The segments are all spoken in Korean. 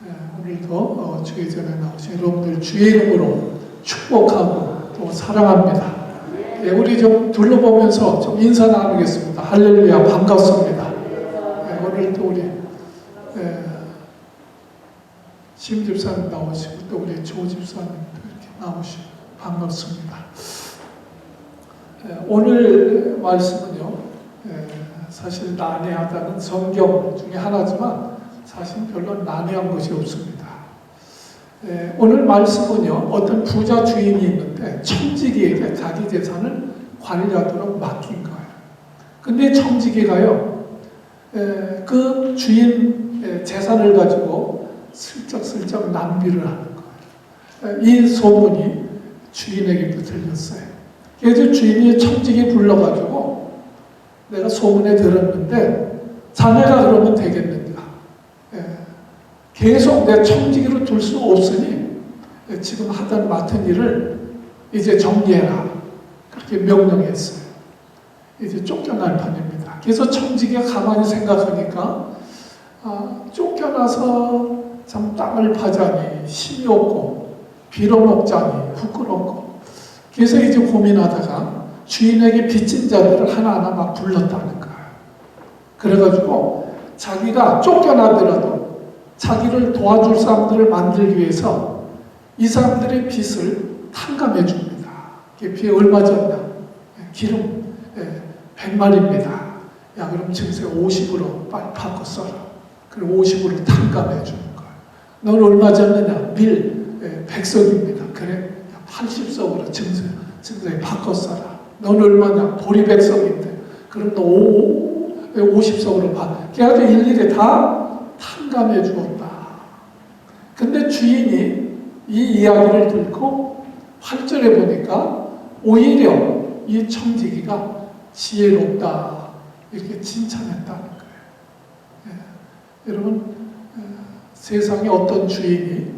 오늘도 주의 전에 나오신 여러분들 주의 이름으로 축복하고 또 사랑합니다. 우리 좀 둘러보면서 좀 인사 나누겠습니다. 할렐루야, 반갑습니다. 오늘도 우리 심 집사님 나오시고 또 우리 조 집사님도 이렇게 나오시고 반갑습니다. 오늘 말씀은요, 사실 난해하다는 성경 중에 하나지만 사실 별로 난해한 것이 없습니다. 오늘 말씀은요, 어떤 부자 주인이 있는데 청지기에게 자기 재산을 관리하도록 맡긴 거예요. 근데 청지기가요, 그 주인 재산을 가지고 슬쩍슬쩍 낭비를 하는 거예요. 이 소문이 주인에게도 들렸어요. 그래서 주인이 청지기 불러가지고 내가 소문에 들었는데 자네가 그러면 되겠는가? 계속 내 청지기로 둘 수 없으니 지금 맡은 일을 이제 정리해라. 그렇게 명령했어요. 이제 쫓겨날 판입니다. 그래서 청지기가 가만히 생각하니까 쫓겨나서 참 땅을 파자니 힘이 없고 빌어먹자니 부끄럽고, 그래서 이제 고민하다가 주인에게 빚진 자들을 하나하나 막 불렀다는 거예요. 그래가지고 자기가 쫓겨나더라도 자기를 도와줄 사람들을 만들기 위해서 이 사람들의 빚을 탕감해 줍니다. 빚이 얼마잖냐? 기름 100마리입니다. 야, 그럼 증세 50으로 빨리 바꿔 써라. 그리고 50으로 탕감해 주는 거예요. 넌 얼마 졌느냐? 밀 100석입니다. 그래, 80석으로 증세 바꿔 써라. 넌 얼마냐? 보리 100석인데. 그럼 너 50석으로 받아. 그래가지고 일일이 다 탕감해 주었다. 근데 주인이 이 이야기를 듣고 8절에 보니까 오히려 이 청지기가 지혜롭다 이렇게 칭찬했다는 거예요. 여러분, 세상에 어떤 주인이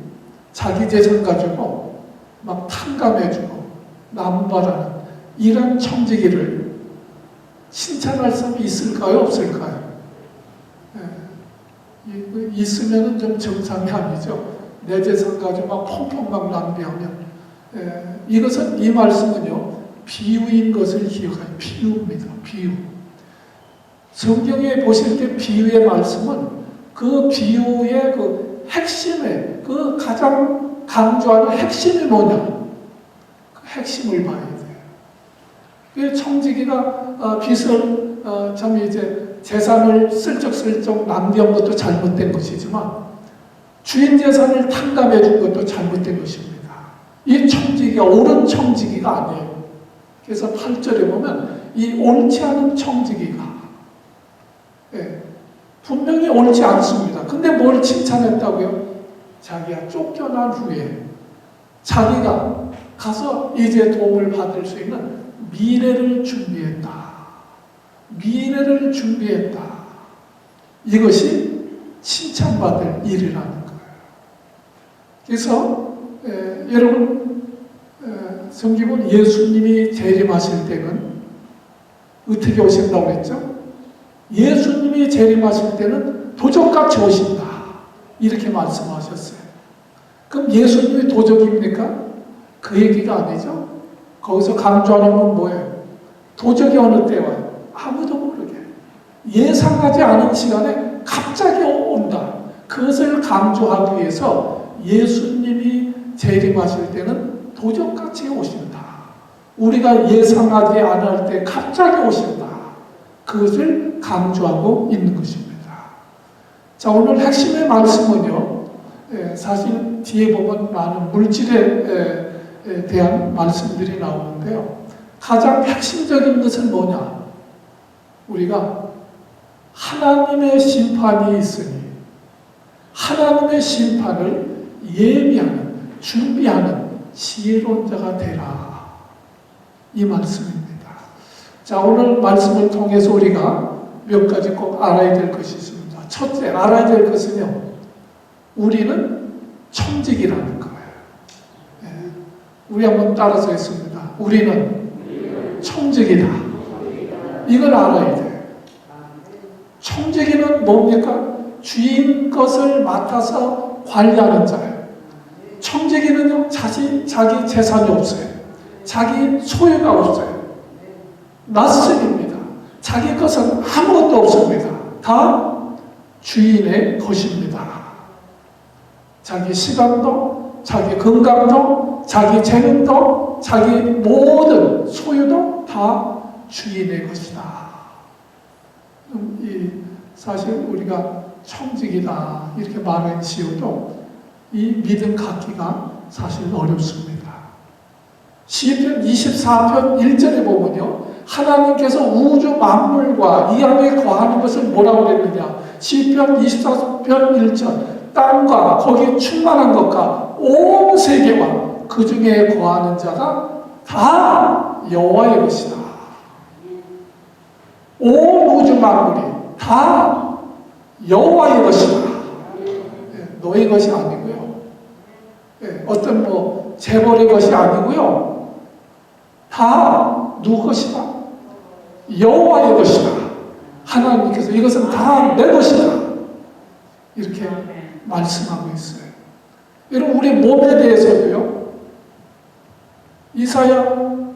자기 재산 가지고 막 탕감해 주고 남발하는 이런 청지기를 칭찬할 사람이 있을까요? 없을까요? 있으면 좀 정상이 아니죠. 내 재산 가지고 막 펑펑 막 낭비하면. 이것은, 이 말씀은요, 비유인 것을 기억해요. 비유입니다. 비유. 성경에 보실 때 비유의 말씀은 그 비유의 그 핵심에, 그 가장 강조하는 핵심이 뭐냐? 그 핵심을 봐야 돼요. 그 청지기가 빚을 참 이제 재산을 슬쩍슬쩍 낭비한 것도 잘못된 것이지만 주인 재산을 탕감해 준 것도 잘못된 것입니다. 이 청지기가 옳은 청지기가 아니에요. 그래서 8절에 보면 이 옳지 않은 청지기가 분명히 옳지 않습니다. 근데 뭘 칭찬했다고요? 자기가 쫓겨난 후에 자기가 가서 이제 도움을 받을 수 있는 미래를 준비했다. 미래를 준비했다. 이것이 칭찬받을 일이라는 거예요. 그래서 여러분, 성경은 예수님이 재림하실 때는 어떻게 오신다고 했죠? 예수님이 재림하실 때는 도적같이 오신다. 이렇게 말씀하셨어요. 그럼 예수님이 도적입니까? 그 얘기가 아니죠. 거기서 강조하는 건 뭐예요? 도적이 어느 때 와요? 아무도 모르게 예상하지 않은 시간에 갑자기 온다. 그것을 강조하기 위해서 예수님이 재림하실 때는 도적같이 오신다. 우리가 예상하지 않을 때 갑자기 오신다. 그것을 강조하고 있는 것입니다. 자, 오늘 핵심의 말씀은요, 사실 뒤에 보면 많은 물질에 대한 말씀들이 나오는데요, 가장 핵심적인 것은 뭐냐? 우리가 하나님의 심판이 있으니 하나님의 심판을 예비하는, 준비하는 지혜로운 자가 되라. 이 말씀입니다. 자, 오늘 말씀을 통해서 우리가 몇 가지 꼭 알아야 될 것이 있습니다. 첫째, 알아야 될 것은요, 우리는 청지기라는 거예요. 우리 한번 따라서 했습니다. 우리는 청지기다. 이걸 알아야 돼요. 청지기는 뭡니까? 주인 것을 맡아서 관리하는 자예요. 청지기는요, 자기 재산이 없어요. 자기 소유가 없어요. 낯설입니다. 자기 것은 아무것도 없습니다. 다 주인의 것입니다. 자기 시간도, 자기 건강도, 자기 재능도, 자기 모든 소유도 다 주인의 것이다. 사실 우리가 청직이다 이렇게 말을 지어도 이 믿음 갖기가 사실 어렵습니다. 시편 24편 1절에 보면요, 하나님께서 우주 만물과 이 안에 거하는 것을 뭐라고 그랬느냐. 시편 24편 1절, 땅과 거기 충만한 것과 온 세계와 그 중에 거하는 자가 다 여호와의 것이다. 온 우주 만물이 다 여호와의 것이다. 너의 것이 아니고요. 어떤 재벌의 것이 아니고요. 다 누구 것이다? 여호와의 것이다. 하나님께서 이것은 다 내 것이다. 이렇게 말씀하고 있어요. 여러분, 우리 몸에 대해서도요, 이사야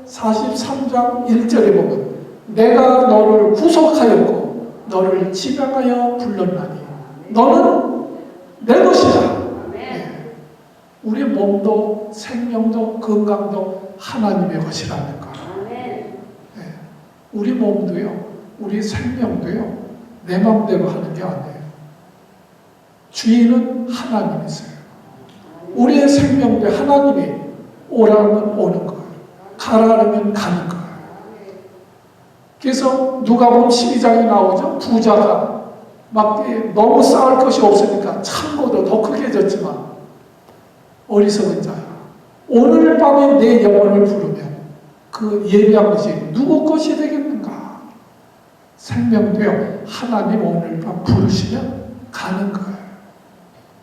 43장 1절에 보면 내가 너를 구속하였고 너를 지명하여 불렀나니 너는 내 것이다. 네. 우리 몸도 생명도 건강도 하나님의 것이라는 거. 네. 우리 몸도요, 우리 생명도요, 내 마음대로 하는 게 아니에요. 주인은 하나님이세요. 우리의 생명도 하나님이 오라면 오는 거예요. 가라면 가는 거예요. 그래서 누가복음 12장에 나오죠. 부자가 막 너무 쌓을 것이 없으니까 창고도 더 크게 졌지만 어리석은 자야. 오늘 밤에 내 영혼을 부르면 그 예비한 것이 누구 것이 되겠는가? 생명도요, 하나님 오늘 밤 부르시면 가는 거예요.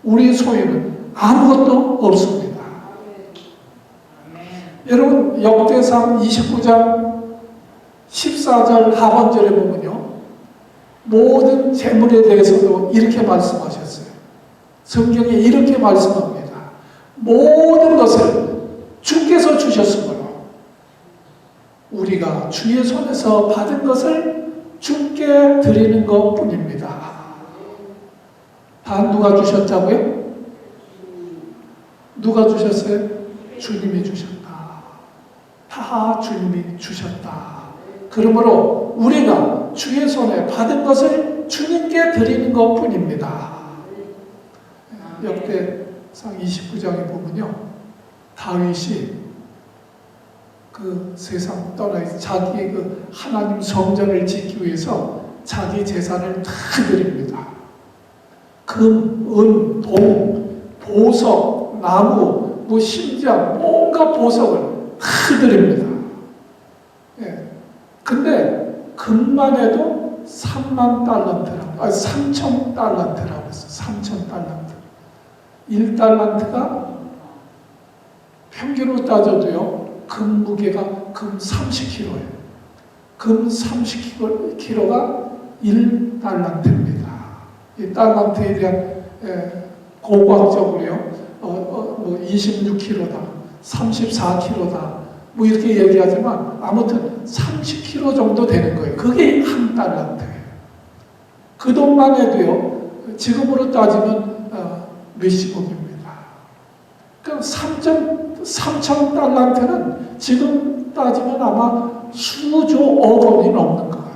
우리 소유는 아무것도 없습니다. 여러분, 역대상 29장 14절 하반절에 보면요, 모든 재물에 대해서도 이렇게 말씀하셨어요. 성경에 이렇게 말씀합니다. 모든 것을 주께서 주셨으므로 우리가 주의 손에서 받은 것을 주께 드리는 것뿐입니다. 다 누가 주셨다고요? 누가 주셨어요? 주님이 주셨다. 다 주님이 주셨다. 그러므로 우리가 주의 손에 받은 것을 주님께 드리는 것뿐입니다. 역대상 29장에 보면요, 다윗이 그 세상 떠나 자기의 그 하나님 성전을 짓기 위해서 자기 재산을 다 드립니다. 금, 은, 동, 보석, 나무, 심지어 온갖 보석을 다 드립니다. 근데 금만 해도 3만 달란트라고, 3천 달란트라고 했어요. 3천 달란트. 1달란트가 평균으로 따져도요, 금 무게가 금 30kg예요. 금 30kg가 1달란트입니다. 이 달란트에 대한 고고학적으로요, 26kg다, 34kg다, 이렇게 얘기하지만 아무튼 30kg 정도 되는 거예요. 그게 한 달란트예요. 그 돈만 해도요, 지금으로 따지면 몇십억입니다. 그러니까 3천 달란트는 지금 따지면 아마 수조억 원이 넘는 거예요.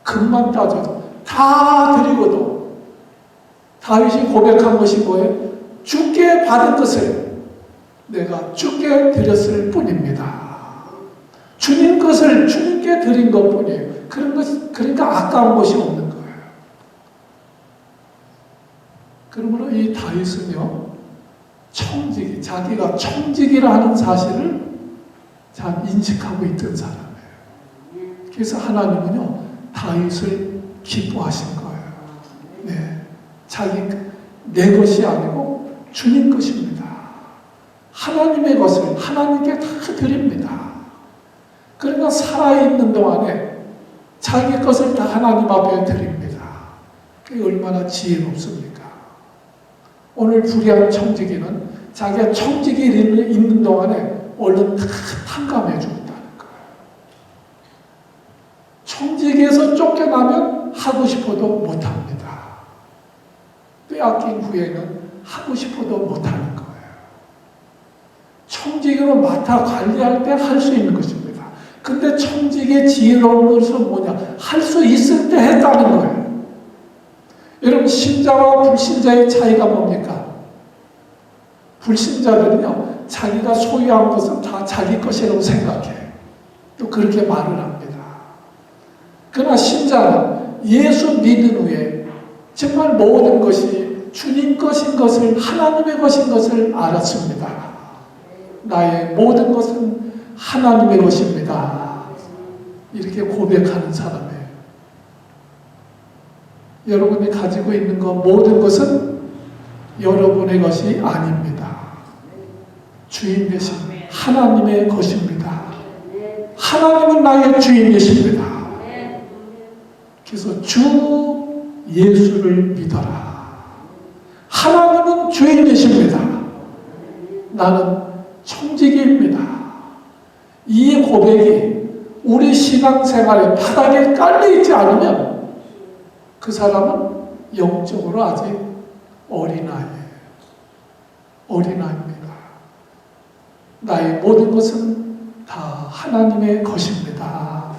금만 따져도. 다 드리고도 다윗이 고백한 것이 뭐예요? 주께 받은 것을 내가 주께 드렸을 뿐입니다. 주님 것을 주님께 드린 것뿐이에요. 그러니까 아까운 것이 없는 거예요. 그러므로 이 다윗은요, 자기가 청직이라는 사실을 잘 인식하고 있던 사람이에요. 그래서 하나님은요, 다윗을 기뻐하신 거예요. 네, 내 것이 아니고 주님 것입니다. 하나님의 것을 하나님께 다 드립니다. 그러니까 살아있는 동안에 자기 것을 다 하나님 앞에 드립니다. 그게 얼마나 지혜롭습니까? 오늘 불의한 청지기는 자기가 청지기 있는 동안에 얼른 다 탕감해 주었다는 거예요. 청지기에서 쫓겨나면 하고 싶어도 못합니다. 빼앗긴 후에는 하고 싶어도 못하는 거예요. 청지기로 맡아 관리할 때 할 수 있는 것입니다. 근데 청지기의 지혜로운 것은 뭐냐? 할 수 있을 때 했다는 거예요. 여러분, 신자와 불신자의 차이가 뭡니까? 불신자들은요, 자기가 소유한 것은 다 자기 것이라고 생각해요. 또 그렇게 말을 합니다. 그러나 신자는 예수 믿은 후에 정말 모든 것이 주님 것인 것을, 하나님의 것인 것을 알았습니다. 나의 모든 것은 하나님의 것입니다. 이렇게 고백하는 사람이에요. 여러분이 가지고 있는 것 모든 것은 여러분의 것이 아닙니다. 주인 되신 하나님의 것입니다. 하나님은 나의 주인 되십니다. 그래서 주 예수를 믿어라. 하나님은 주인 되십니다. 나는 청지기입니다. 이 고백이 우리 신앙생활의 바닥에 깔려있지 않으면 그 사람은 영적으로 아직 어린아이예요. 어린아이입니다. 나의 모든 것은 다 하나님의 것입니다.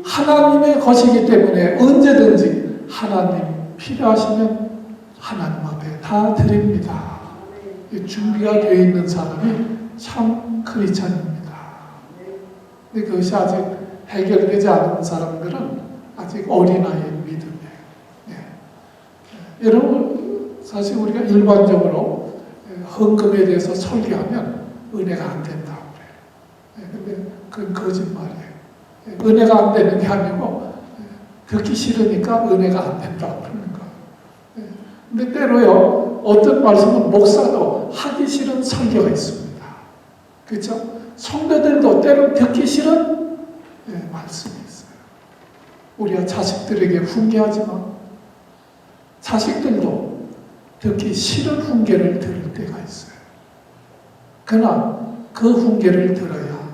하나님의 것이기 때문에 언제든지 하나님 필요하시면 하나님 앞에 다 드립니다. 준비가 되어 있는 사람이 참 크리스찬입니다. 근데 그것이 아직 해결되지 않은 사람들은 아직 어린아이의 믿음이에요. 여러분, 사실 우리가 일반적으로 헌금에 대해서 설교하면 은혜가 안 된다고 그래요. 근데 그건 거짓말이에요. 은혜가 안 되는 게 아니고 듣기 싫으니까 은혜가 안 된다고 그러는 거예요. 근데 때로요, 어떤 말씀은 목사도 하기 싫은 설교가 있습니다. 그렇죠? 성도들도 때로 듣기 싫은 말씀이 있어요. 우리가 자식들에게 훈계하지 마. 자식들도 듣기 싫은 훈계를 들을 때가 있어요. 그러나 그 훈계를 들어야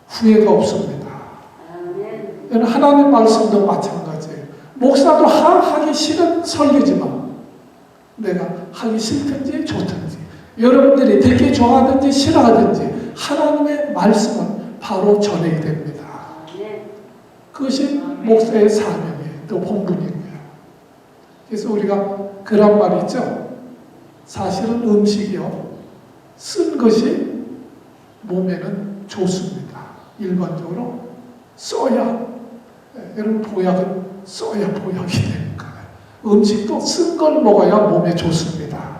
후회가 없습니다. 하나님 말씀도 마찬가지예요. 목사도 하기 싫은 설교지만 내가 하기 싫든지 좋든지 여러분들이 듣기 좋아하든지 싫어하든지 하나님의 말씀은 바로 전해야 됩니다. 그것이 목사의 사명이에요. 또 본분이고요. 그래서 우리가 그런 말이 있죠. 사실은 음식이요, 쓴 것이 몸에는 좋습니다. 일반적으로 써야, 여러분 보약은 써야 보약이 되는 거예요. 음식도 쓴 걸 먹어야 몸에 좋습니다.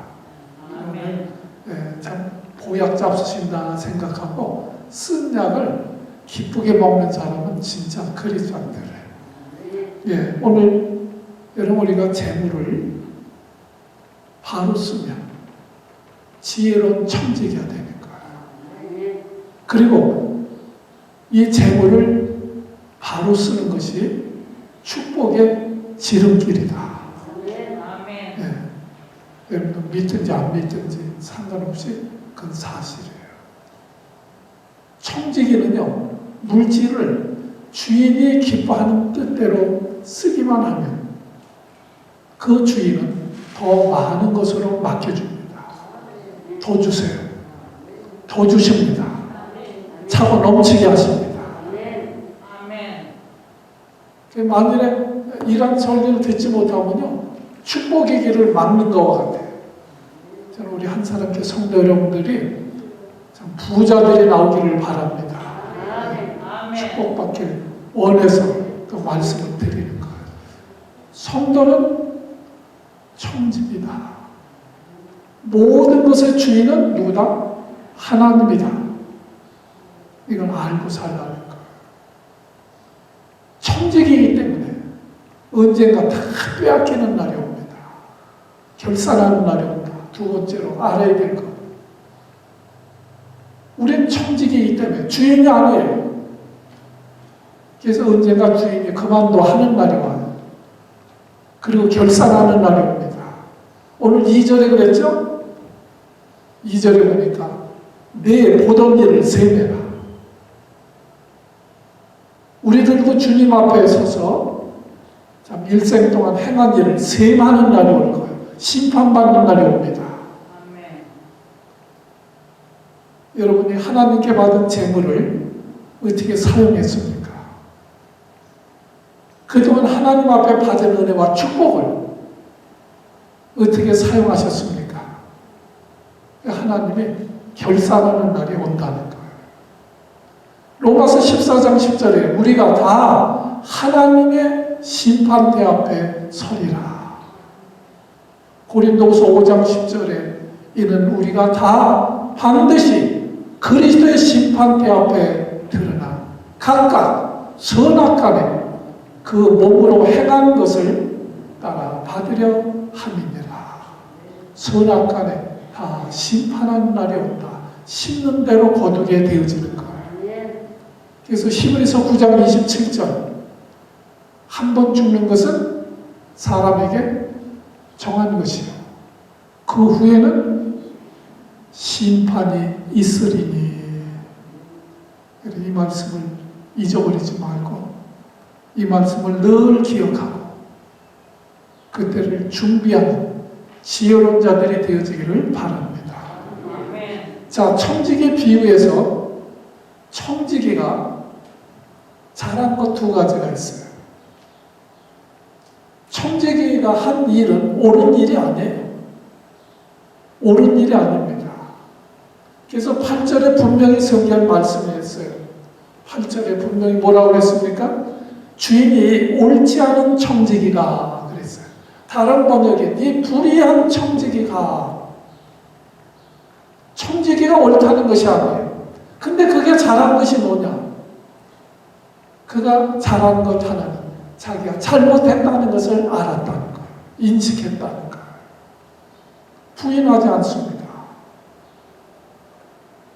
참 보약 잡수신다 생각하고 쓴 약을 기쁘게 먹는 사람은 진짜 크리스찬들이에요. 오늘 여러분, 우리가 재물을 바로 쓰면 지혜로운 청지기가 되는 거예요. 그리고 이 재물을 바로 쓰는 것이 축복의 지름길이다. 여러분 믿든지 안 믿든지 상관없이 그건 사실이에요. 청지기는요, 물질을 주인이 기뻐하는 뜻대로 쓰기만 하면 그 주인은 더 많은 것으로 맡겨줍니다. 더 주세요. 더 주십니다. 차고 넘치게 하십니다. 만일에 이런 설교를 듣지 못하면요, 축복의 길을 막는 것과 같아요. 저는 우리 한 사람께 성도 여러분들이 참 부자들이 나오기를 바랍니다. 축복받길 원해서 또 말씀을 드리는 거예요. 성도는 청지기다. 모든 것의 주인은 누구다? 하나님이다. 이걸 알고 살라는 거예요. 청지기이기 때문에 언젠가 다 빼앗기는 날이 옵니다. 결산하는 날이 온다. 두 번째로 알아야 될 것. 우린 청지기이기 때문에 주인이 아니에요. 그래서 언젠가 주인이 그만둬 하는 날이 와요. 그리고 결산하는 날이 옵니다. 오늘 2절에 그랬죠? 2절에 보니까 내 보던 일을 세매라. 우리들도 주님 앞에 서서 참 일생 동안 행한 일을 세마는 날이 올 거예요. 심판받는 날이 옵니다. 아멘. 여러분이 하나님께 받은 재물을 어떻게 사용했습니까? 그동안 하나님 앞에 받은 은혜와 축복을 어떻게 사용하셨습니까? 하나님이 결산하는 날이 온다는 거예요. 로마서 14장 10절에 우리가 다 하나님의 심판대 앞에 서리라. 고린도후서 5장 10절에 이는 우리가 다 반드시 그리스도의 심판대 앞에 드러나 각각 선악간에 그 몸으로 행한 것을 따라 받으려 함이니라. 선악간에 다 심판하는 날이 온다. 심는 대로 거두게 되어지는 거예요. 그래서 히브리서 9장 27절 한 번 죽는 것은 사람에게 정한 것이요 그 후에는 심판이 있으리니. 이 말씀을 잊어버리지 말고 이 말씀을 늘 기억하고 그때를 준비하는 지혜로운 자들이 되어지기를 바랍니다. 자, 청지기 비유에서 청지기가 잘한 것 두 가지가 있어요. 청지기가 한 일은 옳은 일이 아니에요. 옳은 일이 아닙니다. 그래서 8절에 분명히 성경 말씀했어요. 8절에 분명히 뭐라고 그랬습니까? 주인이 옳지 않은 청지기가 그랬어요. 다른 번역에 네 불의한 청지기가. 청지기가 옳다는 것이 아니에요. 근데 그게 잘한 것이 뭐냐? 그가 잘한 것 하나는 자기가 잘못했다는 것을 알았다는 거예요. 인식했다는 거예요. 부인하지 않습니다.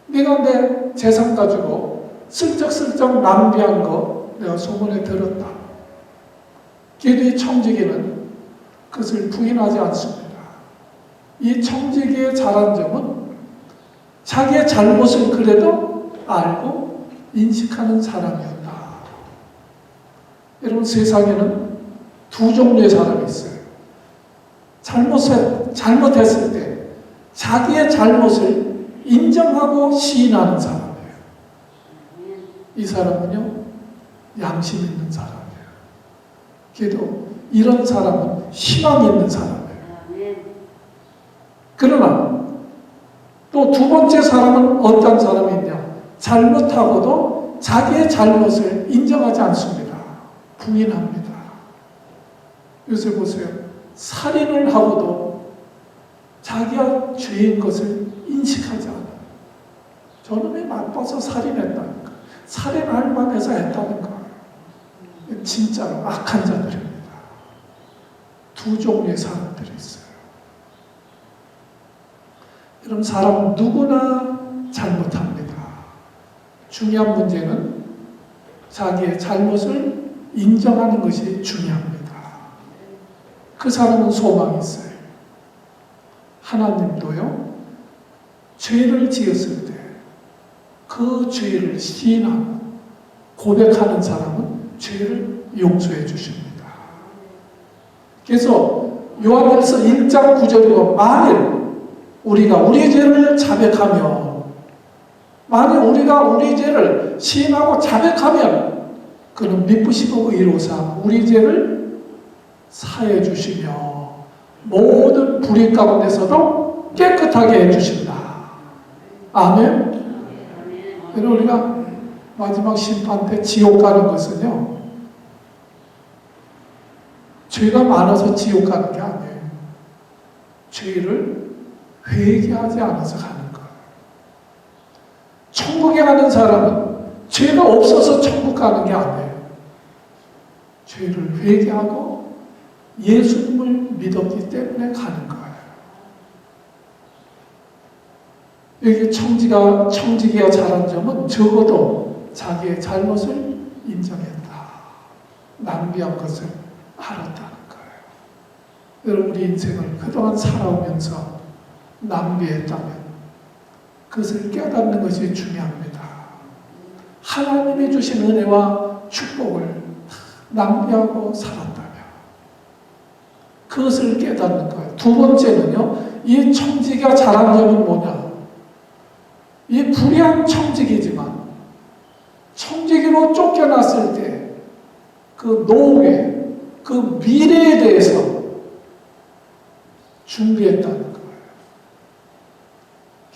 네가 내 재산 가지고 슬쩍슬쩍 낭비한 거 내가 소문에 들었다. 그래도 이 청지기는 그것을 부인하지 않습니다. 이 청지기의 잘한 점은 자기의 잘못을 그래도 알고 인식하는 사람이었다. 여러분, 세상에는 두 종류의 사람이 있어요. 잘못했을 때 자기의 잘못을 인정하고 시인하는 사람이에요. 이 사람은요, 양심 있는 사람이에요. 그래도 이런 사람은 희망 있는 사람이에요. 그러나 또 두 번째 사람은 어떤 사람이 있냐? 잘못하고도 자기의 잘못을 인정하지 않습니다. 부인합니다. 요새 보세요. 살인을 하고도 자기가 죄인 것을 인식하지 않아요. 저놈이 나빠서 살인했다니까. 살인할 만해서 했다는 거예요. 진짜로 악한 자들입니다. 두 종류의 사람들이 있어요. 여러분, 사람은 누구나 잘못합니다. 중요한 문제는 자기의 잘못을 인정하는 것이 중요합니다. 그 사람은 소망이 있어요. 하나님도요, 죄를 지었을 때 그 죄를 시인하고 고백하는 사람은 죄를 용서해 주십니다. 그래서 요한일서 1장 9절이고 만일 우리가 우리 죄를 자백하며 만일 우리가 우리 죄를 시인하고 자백하면 그는 미쁘시고 의로사 우리 죄를 사해 주시며 모든 불의 가운데서도 깨끗하게 해주신다. 아멘. 여러분, 우리가 마지막 심판 때 지옥 가는 것은요, 죄가 많아서 지옥 가는 게 아니에요. 죄를 회개하지 않아서 가는 거예요. 천국에 가는 사람은 죄가 없어서 천국 가는 게 아니에요. 죄를 회개하고 예수님을 믿었기 때문에 가는 거예요. 여기 청지기가 잘한 점은 적어도 자기의 잘못을 인정했다. 낭비한 것을 알았다는 거예요. 여러분, 우리 인생을 그동안 살아오면서 낭비했다면 그것을 깨닫는 것이 중요합니다. 하나님이 주신 은혜와 축복을 낭비하고 살았다면 그것을 깨닫는 거예요. 두 번째는요, 이 청지기가 잘한 점이 뭐냐? 이 불의한 청지기지만 청지기로 쫓겨났을 때 그 노후에, 그 미래에 대해서 준비했다는 거예요.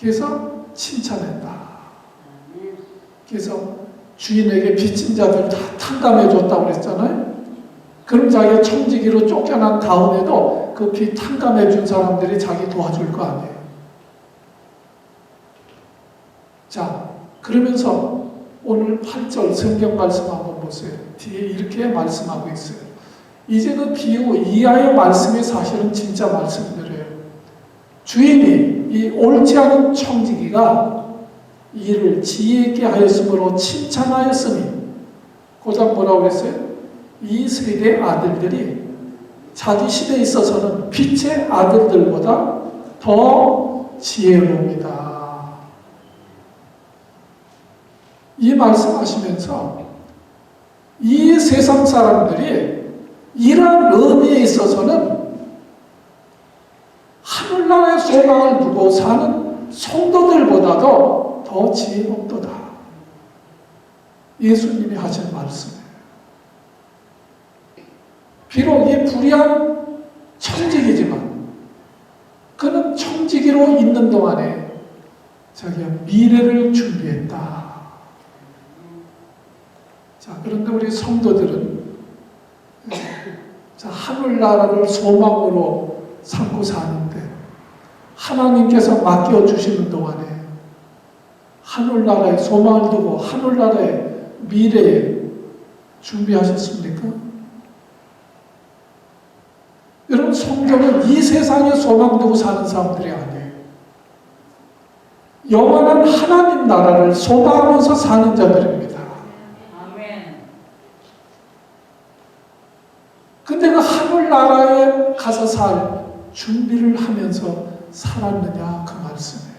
그래서 칭찬했다. 그래서 주인에게 빚진 자들 다 탕감해 줬다고 그랬잖아요. 그럼 자기가 청지기로 쫓겨난 다음에도 그 빚 탕감해 준 사람들이 자기 도와줄 거 아니에요. 자, 그러면서 오늘 8절 성경 말씀 한번 보세요. 뒤에 이렇게 말씀하고 있어요. 이제 그 비유 이하의 말씀이 사실은 진짜 말씀들이에요. 주인이 이 옳지 않은 청지기가 이를 지혜 있게 하였으므로 칭찬하였으니, 고작 뭐라고 그랬어요? 이 세대 아들들이 자기 시대에 있어서는 빛의 아들들보다 더 지혜로웁니다. 이 말씀하시면서 이 세상 사람들이 이러한 의미에 있어서는 하늘나라의 소망을 두고 사는 성도들보다도 더 지혜롭도다. 예수님이 하신 말씀이에요. 비록 이 불의한 청지기지만 그는 청지기로 있는 동안에 자기가 미래를 준비했다. 자, 그런데 우리 성도들은 하늘나라를 소망으로 삼고 사는데 하나님께서 맡겨주시는 동안에 하늘나라에 소망을 두고 하늘나라의 미래에 준비하셨습니까? 여러분, 성경은 이 세상에 소망 두고 사는 사람들이 아니에요. 영원한 하나님 나라를 소망하면서 사는 자들입니다. 근데 그 하늘나라에 가서 살 준비를 하면서 살았느냐, 그 말씀이에요.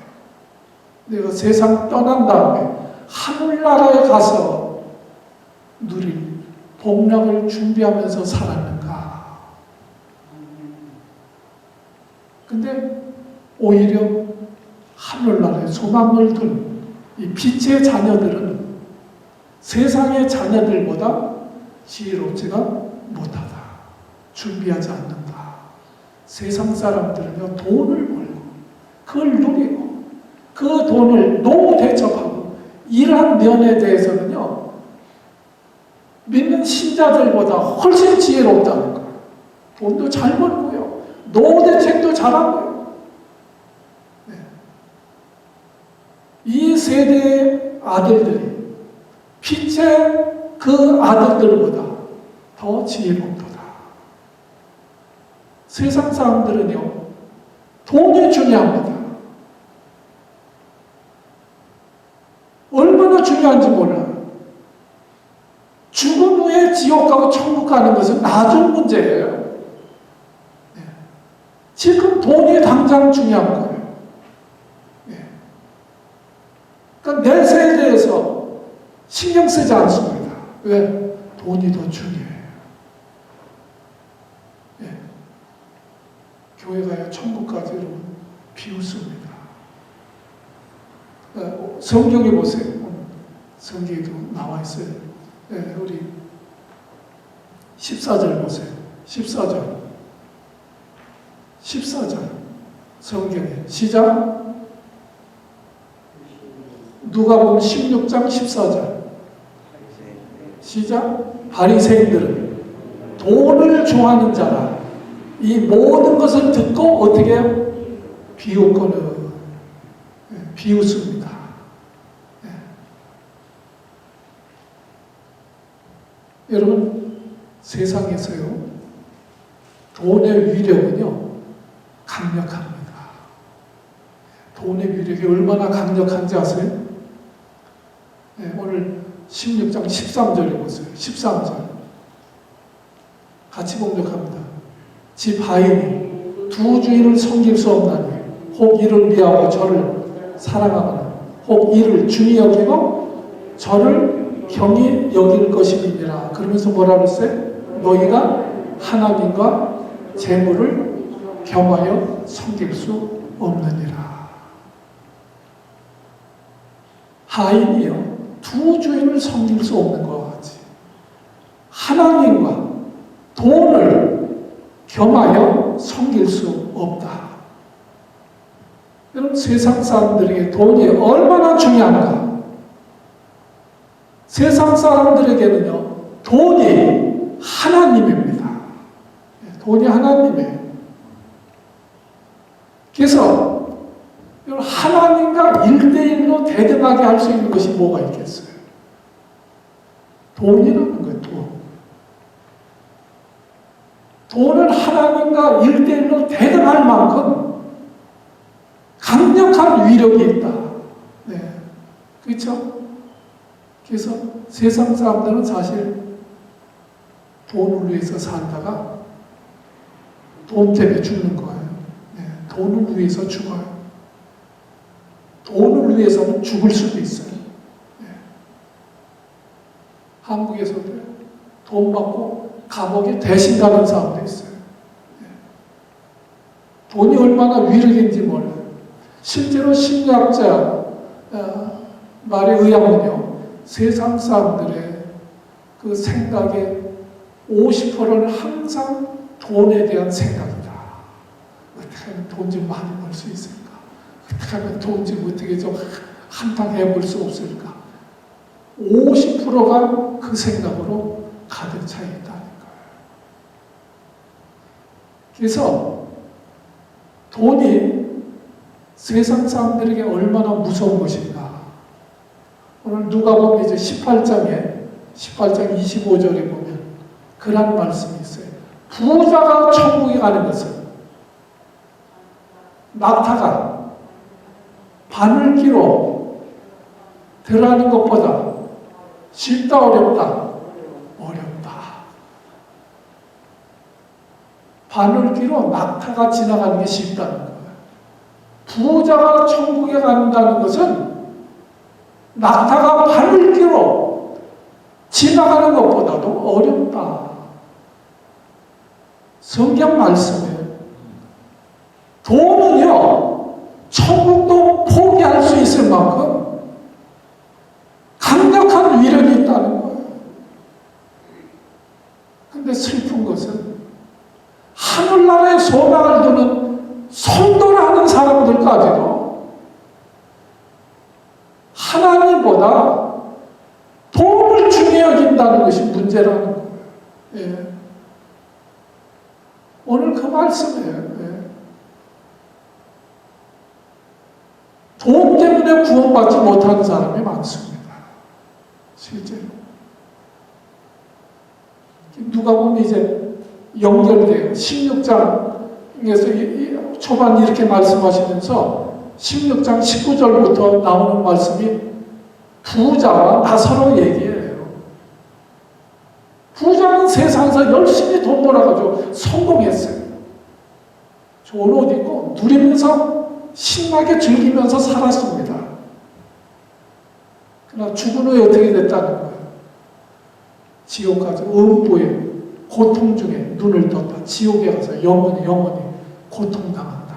내가 세상 떠난 다음에 하늘나라에 가서 누릴 복락을 준비하면서 살았는가. 근데 오히려 하늘나라에 소망을 둔 이 빛의 자녀들은 세상의 자녀들보다 지혜롭지가 못하다. 준비하지 않는다. 세상 사람들은요, 돈을 벌고 그걸 누리고 그 돈을 노후 대접하고 이러한 면에 대해서는요, 믿는 신자들보다 훨씬 지혜롭다는 거예요. 돈도 잘 벌고요, 노후 대책도 잘하고요. 네. 이 세대의 아들들이 빛의 그 아들들보다 더 지혜롭다. 세상 사람들은요, 돈이 중요합니다. 얼마나 중요한지 몰라요. 죽은 후에 지옥 가고 천국 가는 것은 나중 문제예요. 네. 지금 돈이 당장 중요한 거예요. 네. 그러니까 내 세대에서 신경 쓰지 않습니다. 왜? 돈이 더 중요해요. 교회가 천국까지 여러분 비웃습니다. 성경에 보세요. 성경에도 나와 있어요. 네, 우리 14절 보세요. 14절 성경에 시작. 누가복음 16장 14절 시작. 바리새인들은 돈을 좋아하는 자라 이 모든 것을 듣고 어떻게 해요? 비웃고는 비웃습니다. 네. 여러분, 세상에서요, 돈의 위력은요, 강력합니다. 돈의 위력이 얼마나 강력한지 아세요? 네, 오늘 16장 13절에 보세요. 13절 같이 공독합니다. 집 하인이 두 주인을 섬길 수 없나니 혹 이를 위하고 저를 사랑하거나 혹 이를 중히 여기고 저를 경히 여길 것임이니라. 그러면서 뭐라 그랬어요? 너희가 하나님과 재물을 겸하여 섬길 수 없느니라. 하인이요, 두 주인을 섬길 수 없는 것 같이 하나님과 돈을 겸하여 섬길 수 없다. 여러분, 세상 사람들에게 돈이 얼마나 중요한가? 세상 사람들에게는요, 돈이 하나님입니다. 돈이 하나님이에요. 그래서 하나님과 1대1로 대등하게 할 수 있는 것이 뭐가 있겠어요? 돈이라는 거예요, 돈. 돈은 하나님과 1대1로 대등할 만큼 강력한 위력이 있다. 네. 그렇죠? 그래서 세상 사람들은 사실 돈을 위해서 살다가 돈 때문에 죽는 거예요. 네. 돈을 위해서 죽어요. 돈을 위해서는 죽을 수도 있어요. 네. 한국에서도 돈 받고 감옥에 대신 가는 사람도 있어요. 네. 돈이 얼마나 위력인지 몰라요. 실제로 심리학자 말에 의하면요, 세상 사람들의 그 생각의 50%는 항상 돈에 대한 생각이다. 어떻게 하면 돈 좀 많이 벌 수 있을까? 어떻게 하면 돈 좀 어떻게 좀 한탕 해볼 수 없을까? 50%가 그 생각으로 가득 차 있다는 거예요. 그래서 돈이 세상 사람들에게 얼마나 무서운 것인가. 오늘 누가복음 이제 18장 25절에 보면 그런 말씀이 있어요. 부자가 천국에 가는 것은 낙타가 바늘기로 들어가는 것보다 쉽다 어렵다? 어렵다. 바늘기로 낙타가 지나가는 게 쉽다는 거예요. 부자가 천국에 간다는 것은 낙타가 바늘기로 지나가는 것보다도 어렵다. 성경 말씀에 돈은요, 천국도 포기할 수 있을 만큼 강력한 위력이 있다는 거예요. 근데 슬픈 것은 하늘나라에 소망을 두는 성도라는 사람들까지도 하나님보다 돈을 중요히 여긴다는 것이 문제라는 거예요. 예. 오늘 그 말씀이에요. 예. 돈 때문에 구원받지 못하는 사람이 많습니다. 실제로. 누가 보면 이제 연결돼요. 16장에서 초반 이렇게 말씀하시면서 16장 19절부터 나오는 말씀이 부자와 나사로 얘기예요. 부자는 세상에서 열심히 돈 벌어가지고 성공했어요. 좋은 옷 입고 누리면서 신나게 즐기면서 살았습니다. 그러나 죽은 후에 어떻게 됐다는 거예요? 지옥 가서 음부에 고통 중에 눈을 떴다. 지옥에 가서 영원히 고통당한다.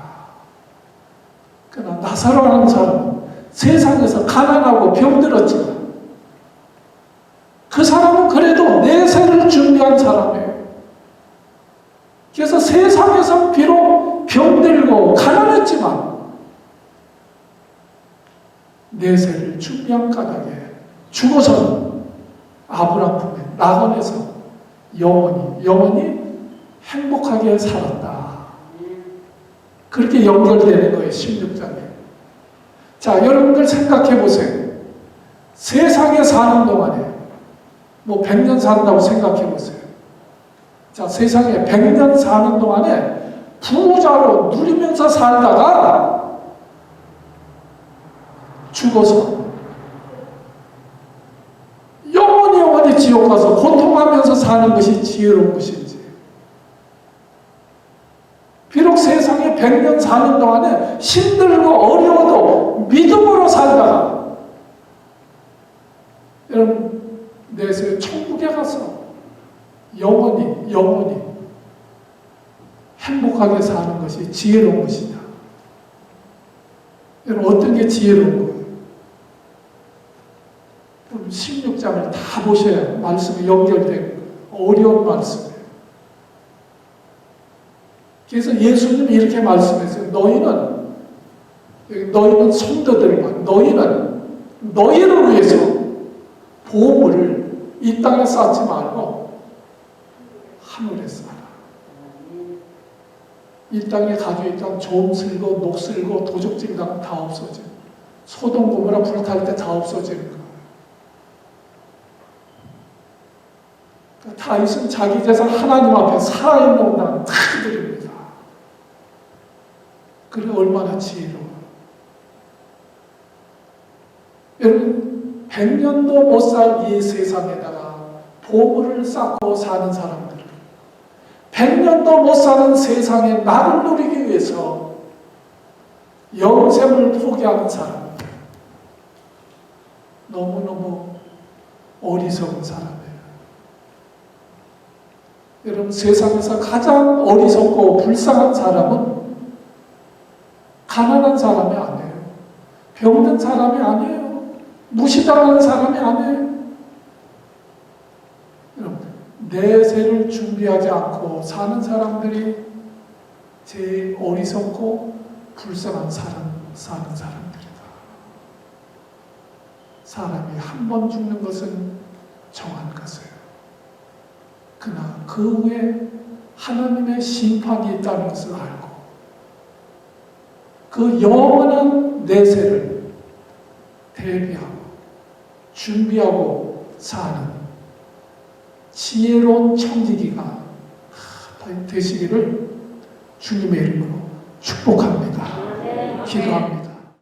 그러나 나사로라는 사람은 세상에서 가난하고 병들었지만 그 사람은 그래도 내세를 준비한 사람이에요. 그래서 세상에서 비록 병들고 가난했지만 내세를 준비한 까닭에 죽어서는 아브라함 품에 낙원에서 영원히 행복하게 살았다. 그렇게 연결되는 거예요. 16장에. 자, 여러분들 생각해 보세요. 세상에 사는 동안에 뭐 100년 산다고 생각해 보세요. 자, 세상에 100년 사는 동안에 부자로 누리면서 살다가 죽어서 영원히 지옥 가서 고통하면서 사는 것이 지혜로운 것인지, 그 100년 사는 동안에 힘들고 어려워도 믿음으로 살다가 여러분 내세 천국에 가서 영원히 행복하게 사는 것이 지혜로운 것이다. 여러분 어떤 게 지혜로운 거예요? 16장을 다 보셔야 말씀이 연결되고 어려운 말씀이에요. 그래서 예수님이 이렇게 말씀했어요. 너희는 성도들만 너희는 너희를 위해서 보물을 이 땅에 쌓지 말고 하늘에 쌓아. 이 땅에 가지고 있던 좀 쓸고 녹 쓸고 도적질 당하면 다 없어져. 소돔 고모라 불탈 때 다 없어지는 거예요. 다윗은 자기 재산 하나님 앞에 살아있는 나는 다 드립니다. 그래 얼마나 지혜로워. 여러분 100년도 못 살 이 세상에다가 보물을 쌓고 사는 사람들, 100년도 못 사는 세상에 나를 누리기 위해서 영생을 포기하는 사람들, 너무너무 어리석은 사람이에요. 여러분 세상에서 가장 어리석고 불쌍한 사람은 가난한 사람이 아니에요. 병든 사람이 아니에요. 무시당하는 사람이 아니에요. 여러분 내세를 준비하지 않고 사는 사람들이 제일 어리석고 불쌍한 사는 사람들이다. 사람이 한 번 죽는 것은 정한 것이에요. 그러나 그 후에 하나님의 심판이 있다는 것을 알고 그 영원한 내세를 대비하고 준비하고 사는 지혜로운 청지기가 되시기를 주님의 이름으로 축복합니다. 기도합니다.